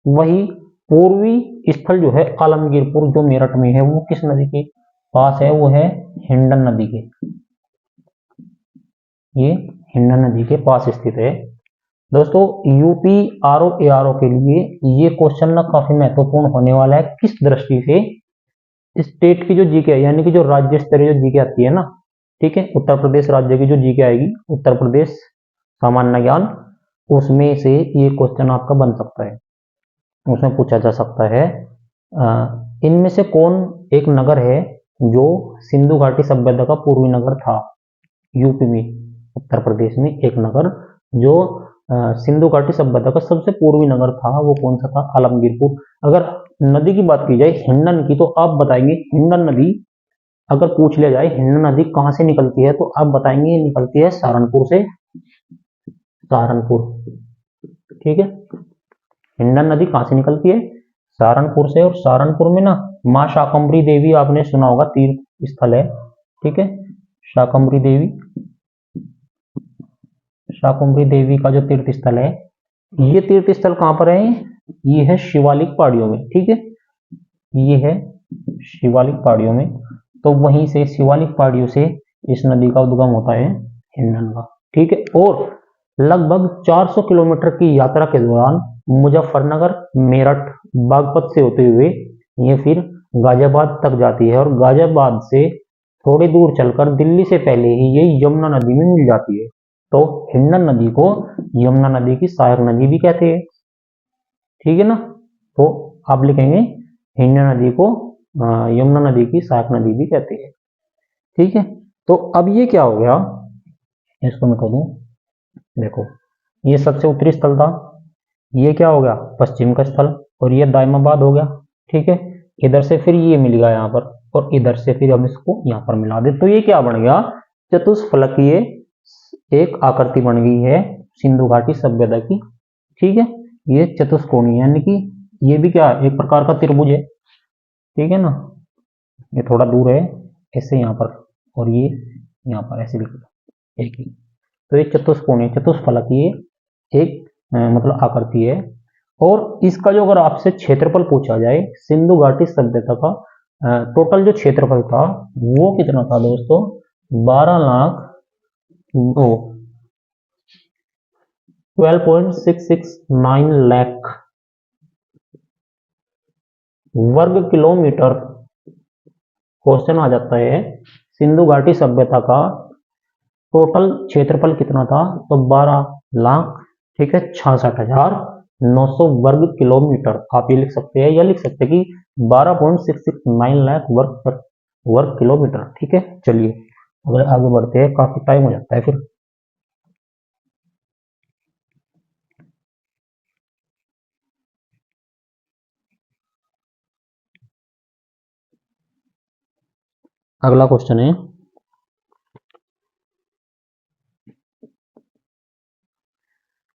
वही पूर्वी स्थल जो है आलमगीरपुर जो मेरठ में है वो किस नदी के पास है, वो है हिंडन नदी के, ये हिंडन नदी के पास स्थित है। दोस्तों यूपी आरओ एआरओ के लिए ये क्वेश्चन ना काफी महत्वपूर्ण होने वाला है। किस दृष्टि से, स्टेट की जो जीके है यानी कि जो राज्य स्तरीय जो जीके आती है ना, ठीक है, उत्तर प्रदेश राज्य की जो जीके आएगी, उत्तर प्रदेश सामान्य ज्ञान, उसमें से ये क्वेश्चन आपका बन सकता है, उसमें पूछा जा सकता है इनमें से कौन एक नगर है जो सिंधु घाटी सभ्यता का पूर्वी नगर था। यूपी में, उत्तर प्रदेश में एक नगर जो सिंधु घाटी सभ्यता का सबसे पूर्वी नगर था, वो कौन सा था, आलमगीरपुर। अगर नदी की बात की जाए हिंडन की, तो आप बताएंगे हिंडन नदी, अगर पूछ लिया जाए हिंडन नदी कहां से निकलती है, तो आप बताएंगे ये निकलती है सहारनपुर से, सहारनपुर, ठीक है। हिंडन नदी कहां से निकलती है, सहारनपुर से। और सहारनपुर में ना माँ शाकंभरी देवी आपने सुना होगा, तीर्थ स्थल है, ठीक है, शाकंभरी देवी, शाकंभरी देवी का जो तीर्थ स्थल है, ये तीर्थ स्थल कहां पर है, ये है शिवालिक पहाड़ियों में, ठीक है, ये है शिवालिक पहाड़ियों में। तो वहीं से शिवालिक पहाड़ियों से इस नदी का उद्गम होता है हिंडन का, ठीक है। और लगभग 400 किलोमीटर की यात्रा के दौरान मुजफ्फरनगर, मेरठ, बागपत से होते हुए ये फिर गाजियाबाद तक जाती है, और गाजियाबाद से थोड़ी दूर चलकर दिल्ली से पहले ही ये यमुना नदी में मिल जाती है। तो हिंडन नदी को यमुना नदी की सहायक नदी भी कहते हैं, ठीक है ना। तो आप लिखेंगे हिंडन नदी को यमुना नदी की सहायक नदी भी कहते हैं, ठीक है। तो अब ये क्या हो गया, इसको मिटा दूं, देखो ये सबसे उत्तरी स्थल था, ये क्या हो गया पश्चिम का स्थल, और ये दायमाबाद हो गया, ठीक है। इधर से फिर ये मिल गया यहाँ पर, और इधर से फिर हम इसको यहाँ पर मिला दे, तो ये क्या बन गया, चतुष्फलकीय एक आकृति बन गई है सिंधु घाटी सभ्यता की, ठीक है। ये चतुष्कोणीय यानी कि ये भी क्या एक प्रकार का त्रिभुज है, ठीक है ना, ये थोड़ा दूर है ऐसे यहाँ पर, और ये यहाँ पर ऐसे लिख लो एक ही, तो ये चतुष्कोणीय चतुष्फलकीय एक मतलब आकृति है। और इसका जो अगर आपसे क्षेत्रफल पूछा जाए, सिंधु घाटी सभ्यता का टोटल जो क्षेत्रफल था वो कितना था दोस्तों, 12.669 लाख वर्ग किलोमीटर क्वेश्चन आ जाता है। सिंधु घाटी सभ्यता का टोटल क्षेत्रफल कितना था, तो 12 लाख, ठीक है, 66,900 वर्ग किलोमीटर। आप ये लिख सकते हैं, या लिख सकते हैं कि 12.669 लाख वर्ग किलोमीटर, ठीक है। चलिए अगर आगे बढ़ते हैं, काफी टाइम हो जाता है फिर। अगला क्वेश्चन है,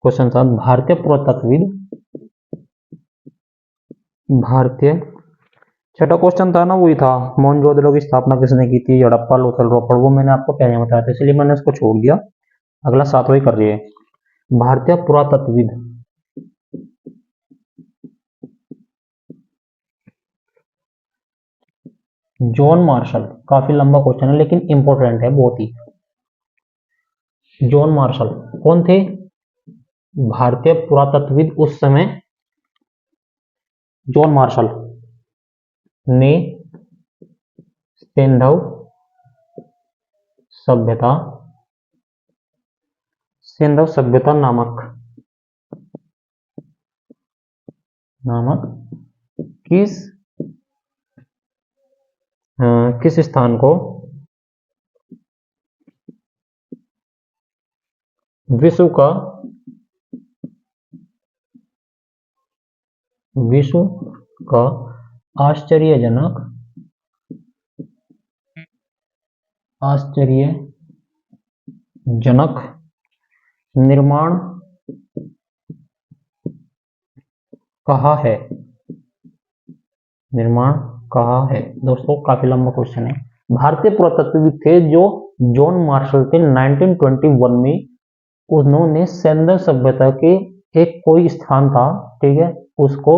क्वेश्चन 7, भारतीय पुरातत्वविद, भारतीय, छठा क्वेश्चन था ना वही था, मोहनजोदड़ो की स्थापना किसने की थी, हड़प्पा, लोथल, रोपड़, वो मैंने आपको पहले बताया था, इसलिए मैंने इसको छोड़ दिया। अगला 7वां कर रही है, भारतीय पुरातत्वविद, जॉन मार्शल। काफी लंबा क्वेश्चन है लेकिन इंपॉर्टेंट है बहुत ही। जॉन मार्शल कौन थे, भारतीय पुरातत्वविद उस समय। जॉन मार्शल ने सिंधु सभ्यता, सिंधु सभ्यता नामक किस स्थान को विश्व का आश्चर्यजनक निर्माण कहा है, निर्माण कहा है। दोस्तों काफी लंबा क्वेश्चन है। भारतीय पुरातत्वविद थे जो जॉन मार्शल थे, 1921 में उन्होंने सिंधु सभ्यता के एक कोई स्थान था, ठीक है, उसको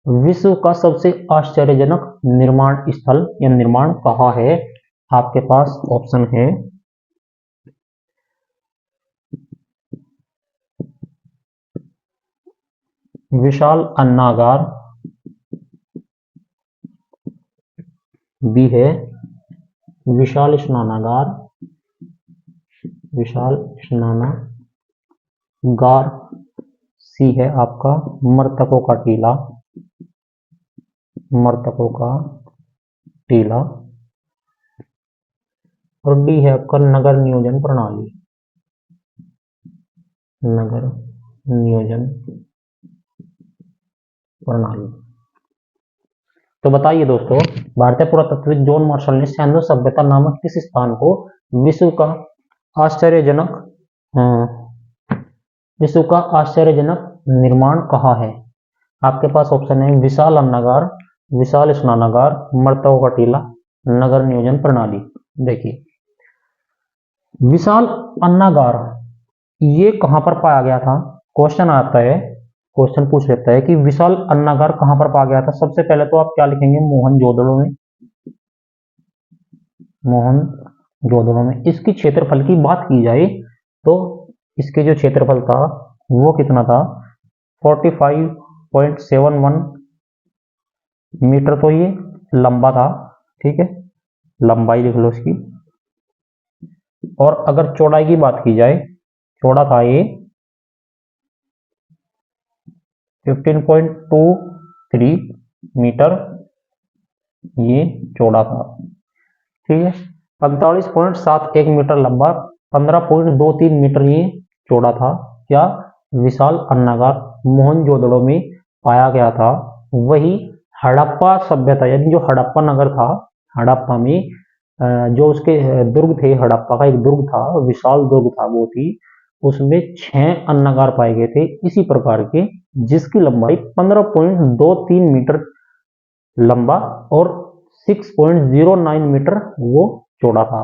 विश्व का सबसे आश्चर्यजनक निर्माण स्थल या निर्माण कहा है? आपके पास ऑप्शन है विशाल अन्नागार, बी है विशाल स्नानागार, विशाल स्नानागार, सी है आपका मृतकों का टीला, मृतकों का टीला, और डी है आपका नगर नियोजन प्रणाली, नगर नियोजन प्रणाली। तो बताइए दोस्तों, भारतीय पुरातत्वविद जॉन मार्शल ने सिंधु सभ्यता नामक किस स्थान को विश्व का आश्चर्यजनक विश्व का आश्चर्यजनक निर्माण कहा है? आपके पास ऑप्शन है विशाल अन्नागार, विशाल स्नानागार, मृतकों का टीला, नगर नियोजन प्रणाली। देखिए, विशाल अन्नागार ये कहां पर पाया गया था? क्वेश्चन आता है, क्वेश्चन पूछ लेता है कि विशाल अन्नागार कहां पर पाया गया था। सबसे पहले तो आप क्या लिखेंगे? मोहनजोदड़ो में, मोहनजोदड़ो में। इसकी क्षेत्रफल की बात की जाए तो इसके जो क्षेत्रफल था वो कितना था? 45.71 मीटर। तो ये लंबा था, ठीक है, लंबाई लिख लो इसकी। और अगर चौड़ाई की बात की जाए, चौड़ा था ये 15.23 मीटर, ये चौड़ा था, ठीक है। 45.71 मीटर लंबा, 15.23 मीटर ये चौड़ा था। क्या? विशाल अन्नागार मोहनजोदड़ो में पाया गया था। वही हड़प्पा सभ्यता यानी जो हड़प्पा नगर था, हड़प्पा में जो उसके दुर्ग थे, हड़प्पा का एक दुर्ग था, विशाल दुर्ग था वो थी, उसमें 6 अन्नागार पाए गए थे इसी प्रकार के, जिसकी लंबाई 15.23 मीटर लंबा और 6.09 मीटर वो चौड़ा था।